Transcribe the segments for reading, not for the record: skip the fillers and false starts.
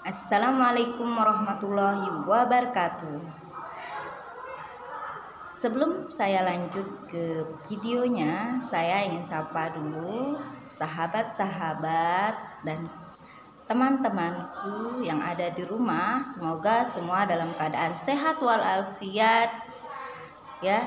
Assalamualaikum warahmatullahi wabarakatuh. Sebelum saya lanjut ke videonya, saya ingin sapa dulu sahabat-sahabat dan teman-temanku yang ada di rumah. Semoga semua dalam keadaan sehat walafiat, ya,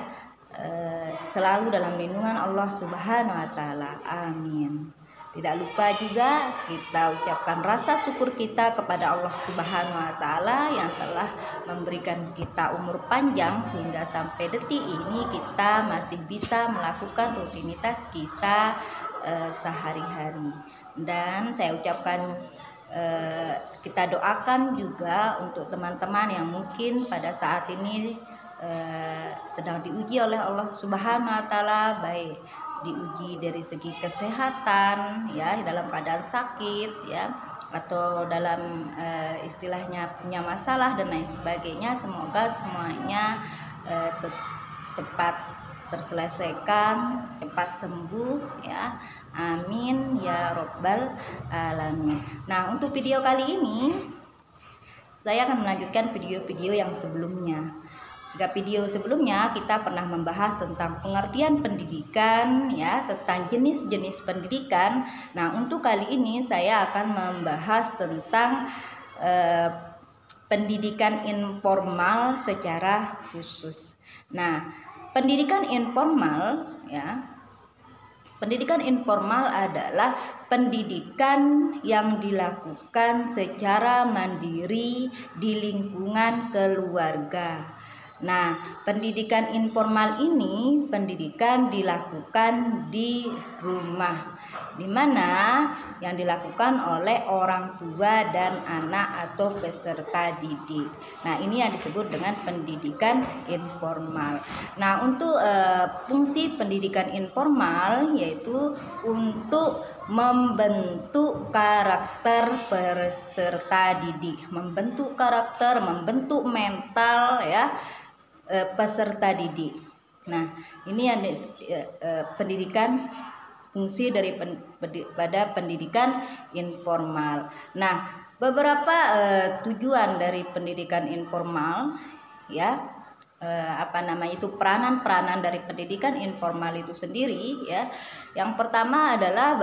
selalu dalam lindungan Allah Subhanahu wa taala. Amin. Tidak lupa juga kita ucapkan rasa syukur kita kepada Allah Subhanahu wa taala yang telah memberikan kita umur panjang sehingga sampai detik ini kita masih bisa melakukan rutinitas kita sehari-hari. Dan saya ucapkan kita doakan juga untuk teman-teman yang mungkin pada saat ini sedang diuji oleh Allah Subhanahu wa taala, baik diuji dari segi kesehatan, ya, dalam keadaan sakit, ya, atau dalam istilahnya punya masalah dan lain sebagainya. Semoga semuanya cepat terselesaikan, cepat sembuh, ya. Amin ya robbal alamin. Nah, untuk video kali ini saya akan melanjutkan video-video yang sebelumnya. Jika video sebelumnya kita pernah membahas tentang pengertian pendidikan, ya, tentang jenis-jenis pendidikan. Nah, untuk kali ini saya akan membahas tentang pendidikan informal secara khusus. Nah, pendidikan informal, ya, pendidikan informal adalah pendidikan yang dilakukan secara mandiri di lingkungan keluarga. Nah, pendidikan informal ini pendidikan dilakukan di rumah, di mana yang dilakukan oleh orang tua dan anak atau peserta didik. Nah, ini yang disebut dengan pendidikan informal. Nah, untuk fungsi pendidikan informal yaitu untuk membentuk karakter peserta didik, membentuk karakter, membentuk mental, ya, peserta didik. Nah, ini yang pendidikan fungsi dari pada pendidikan informal. Nah, beberapa tujuan dari pendidikan informal, ya, itu peranan-peranan dari pendidikan informal itu sendiri, ya. Yang pertama adalah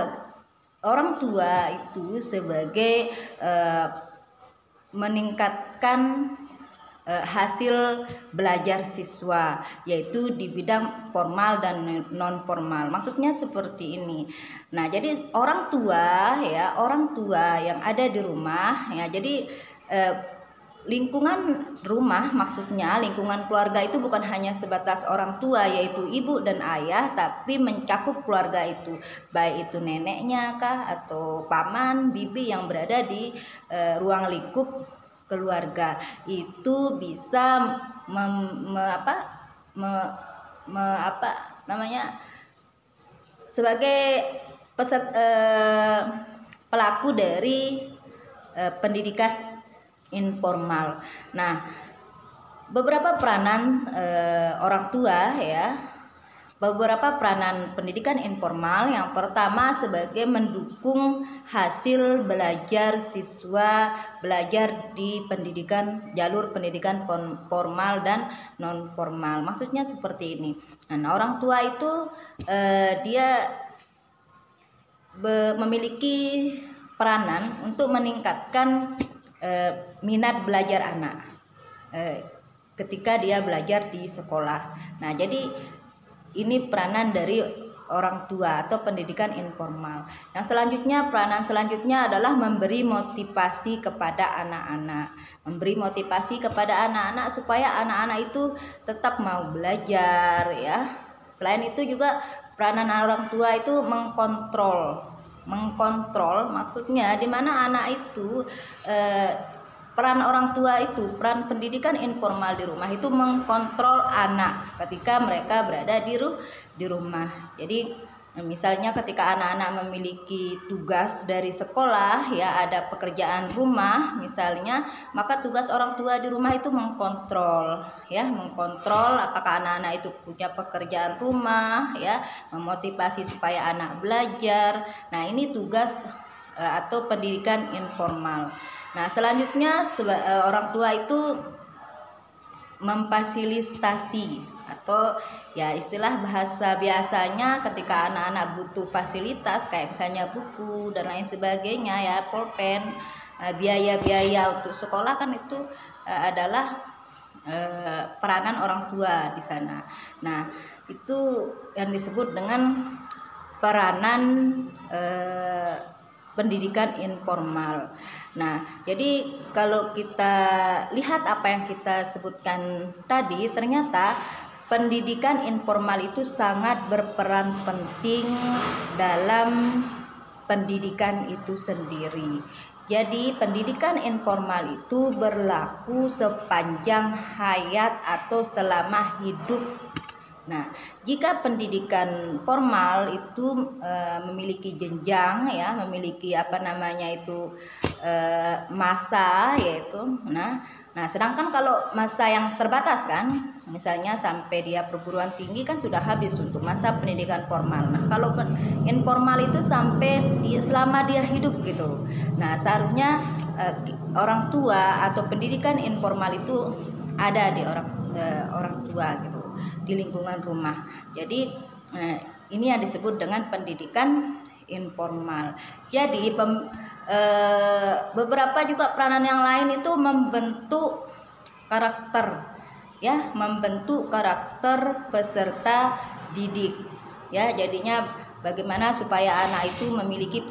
orang tua itu sebagai meningkatkan hasil belajar siswa, yaitu di bidang formal dan non formal. Maksudnya seperti ini. Nah, jadi orang tua yang ada di rumah, ya, jadi lingkungan rumah, maksudnya lingkungan keluarga itu bukan hanya sebatas orang tua yaitu ibu dan ayah, tapi mencakup keluarga itu, baik itu neneknya kah atau paman, bibi yang berada di ruang lingkup keluarga. Itu bisa sebagai pelaku dari pendidikan informal. Nah, beberapa peranan orang tua, ya, beberapa peranan pendidikan informal. Yang pertama sebagai mendukung hasil belajar siswa belajar di jalur pendidikan formal dan non formal. Maksudnya seperti ini. Nah, orang tua itu dia memiliki peranan untuk meningkatkan minat belajar anak ketika dia belajar di sekolah. Nah, jadi ini peranan dari orang tua atau pendidikan informal. Yang selanjutnya, peranan selanjutnya adalah memberi motivasi kepada anak-anak. Memberi motivasi kepada anak-anak supaya anak-anak itu tetap mau belajar, ya. Selain itu juga peranan orang tua itu mengkontrol, maksudnya di mana anak itu peran orang tua itu, peran pendidikan informal di rumah itu mengkontrol anak ketika mereka berada di rumah. Jadi misalnya ketika anak-anak memiliki tugas dari sekolah, ya, ada pekerjaan rumah misalnya, maka tugas orang tua di rumah itu mengkontrol, ya, mengkontrol apakah anak-anak itu punya pekerjaan rumah, ya, memotivasi supaya anak belajar. Nah, ini tugas atau pendidikan informal. Nah, selanjutnya orang tua itu memfasilitasi, atau ya istilah bahasa biasanya ketika anak-anak butuh fasilitas kayak misalnya buku dan lain sebagainya ya, pulpen, biaya-biaya untuk sekolah kan itu adalah peranan orang tua di sana. Nah, itu yang disebut dengan peranan pendidikan informal. Nah, jadi kalau kita lihat apa yang kita sebutkan tadi, ternyata pendidikan informal itu sangat berperan penting dalam pendidikan itu sendiri. Jadi pendidikan informal itu berlaku sepanjang hayat atau selama hidup. Nah, jika pendidikan formal itu memiliki jenjang ya, memiliki masa yaitu. Nah, sedangkan kalau masa yang terbatas kan, misalnya sampai dia perguruan tinggi kan sudah habis untuk masa pendidikan formal. Nah, kalau informal itu sampai selama dia hidup gitu. Nah, seharusnya orang tua atau pendidikan informal itu ada di orang tua gitu, di lingkungan rumah. Jadi ini yang disebut dengan pendidikan informal. Jadi beberapa juga peranan yang lain itu membentuk karakter ya, membentuk karakter peserta didik ya. Jadinya bagaimana supaya anak itu memiliki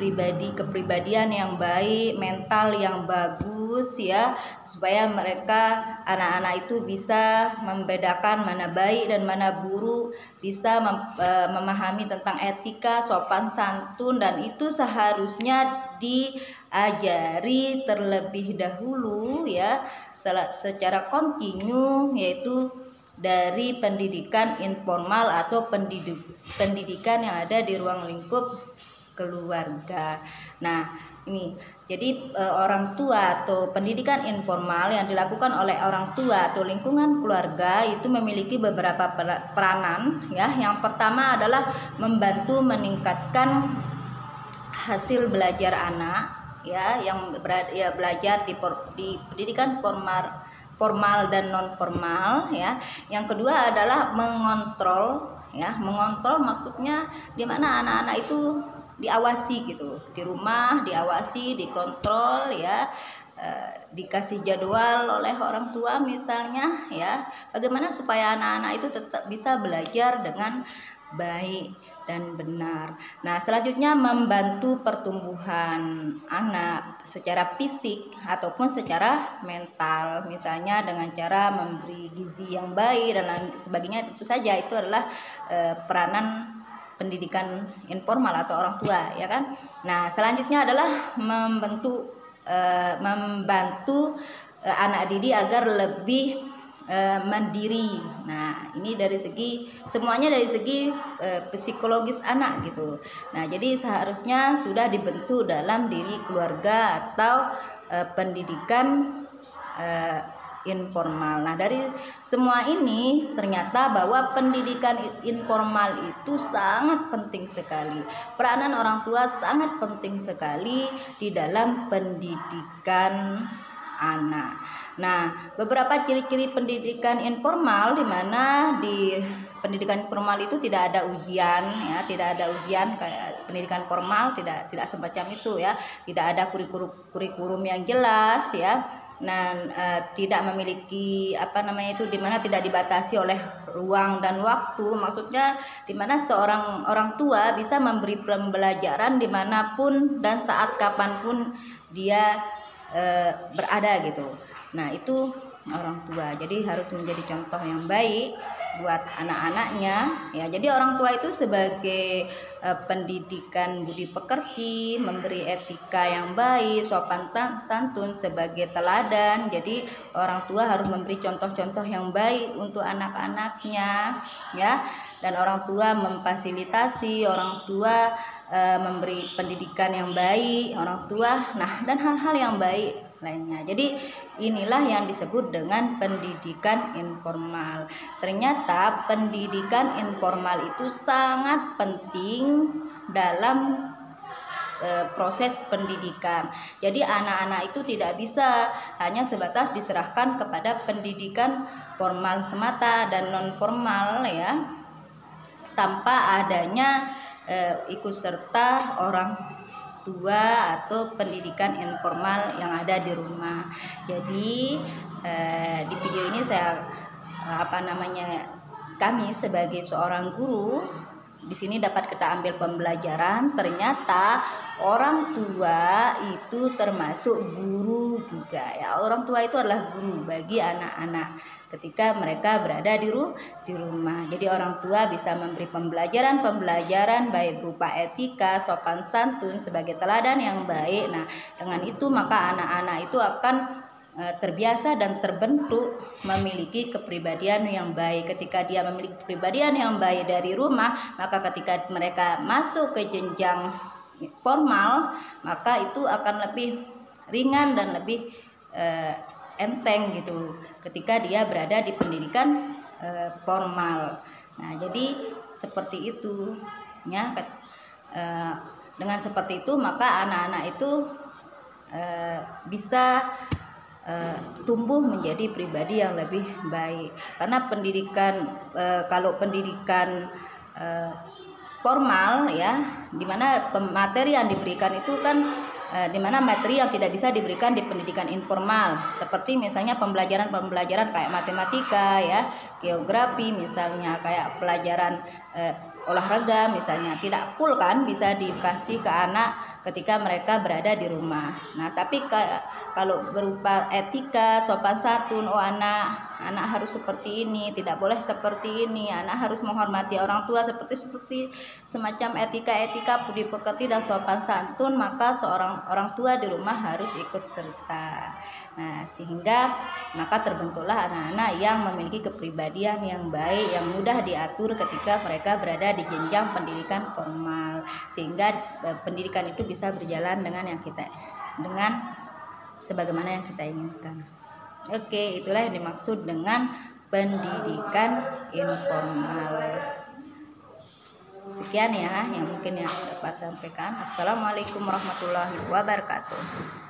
kepribadian yang baik, mental yang bagus ya, supaya anak-anak itu bisa membedakan mana baik dan mana buruk, bisa memahami tentang etika, sopan santun, dan itu seharusnya diajari terlebih dahulu ya, secara kontinu, yaitu dari pendidikan informal atau pendidikan yang ada di ruang lingkup keluarga. Nah, ini jadi orang tua atau pendidikan informal yang dilakukan oleh orang tua atau lingkungan keluarga itu memiliki beberapa peranan ya. Yang pertama adalah membantu meningkatkan hasil belajar anak ya, yang belajar di pendidikan formal dan non formal ya. Yang kedua adalah mengontrol ya. Mengontrol maksudnya di mana anak-anak itu diawasi gitu, di rumah diawasi, dikontrol ya, dikasih jadwal oleh orang tua misalnya ya, bagaimana supaya anak-anak itu tetap bisa belajar dengan baik dan benar. Nah, selanjutnya membantu pertumbuhan anak secara fisik ataupun secara mental, misalnya dengan cara memberi gizi yang baik dan lain sebagainya. Itu saja, itu adalah peranan pendidikan informal atau orang tua ya kan. Nah, selanjutnya adalah membantu anak didik agar lebih mandiri. Nah, ini semuanya dari segi psikologis anak gitu. Nah, jadi seharusnya sudah dibentuk dalam diri keluarga atau pendidikan informal. Nah, dari semua ini ternyata bahwa pendidikan informal itu sangat penting sekali. Peranan orang tua sangat penting sekali di dalam pendidikan anak. Nah, beberapa ciri-ciri pendidikan informal, di mana di pendidikan informal itu tidak ada ujian ya, tidak ada ujian kayak pendidikan formal, tidak semacam itu ya. Tidak ada kurikulum yang jelas ya. Nah, tidak memiliki di mana tidak dibatasi oleh ruang dan waktu. Maksudnya di mana seorang orang tua bisa memberi pembelajaran dimanapun dan saat kapanpun dia berada gitu. Nah, itu orang tua. Jadi harus menjadi contoh yang baik buat anak-anaknya ya. Jadi orang tua itu sebagai pendidikan budi pekerti, memberi etika yang baik, sopan santun sebagai teladan. Jadi orang tua harus memberi contoh-contoh yang baik untuk anak-anaknya ya. Dan orang tua memfasilitasi, orang tua memberi pendidikan yang baik, orang tua, nah, dan hal-hal yang baik lainnya. Jadi inilah yang disebut dengan pendidikan informal. Ternyata pendidikan informal itu sangat penting dalam proses pendidikan. Jadi anak-anak itu tidak bisa hanya sebatas diserahkan kepada pendidikan formal semata dan non formal ya, tanpa adanya ikut serta orang tua atau pendidikan informal yang ada di rumah. Jadi di video ini saya kami sebagai seorang guru di sini dapat kita ambil pembelajaran, ternyata orang tua itu termasuk guru juga ya. Orang tua itu adalah guru bagi anak-anak ketika mereka berada di rumah. Jadi orang tua bisa memberi pembelajaran baik berupa etika, sopan santun sebagai teladan yang baik. Nah, dengan itu maka anak-anak itu akan terbiasa dan terbentuk memiliki kepribadian yang baik. Ketika dia memiliki kepribadian yang baik dari rumah, maka ketika mereka masuk ke jenjang formal, maka itu akan lebih ringan dan lebih enteng gitu ketika dia berada di pendidikan formal. Nah, jadi seperti itu ya. Dengan seperti itu maka anak-anak itu bisa tumbuh menjadi pribadi yang lebih baik. Karena pendidikan kalau pendidikan formal ya, dimana materi yang diberikan itu kan dimana materi yang tidak bisa diberikan di pendidikan informal, seperti misalnya pembelajaran kayak matematika ya, geografi misalnya, kayak pelajaran olahraga misalnya, tidak full kan bisa dikasih ke anak ketika mereka berada di rumah. Nah, tapi kalau berupa etika, sopan santun, anak harus seperti ini, tidak boleh seperti ini, anak harus menghormati orang tua seperti semacam etika budi pekerti dan sopan santun, maka seorang orang tua di rumah harus ikut serta. Nah, sehingga maka terbentuklah anak-anak yang memiliki kepribadian yang baik, yang mudah diatur ketika mereka berada di jenjang pendidikan formal, sehingga pendidikan itu bisa berjalan dengan sebagaimana yang kita inginkan. Oke, itulah yang dimaksud dengan pendidikan informal. Sekian ya yang mungkin yang dapat sampaikan. Assalamualaikum warahmatullahi wabarakatuh.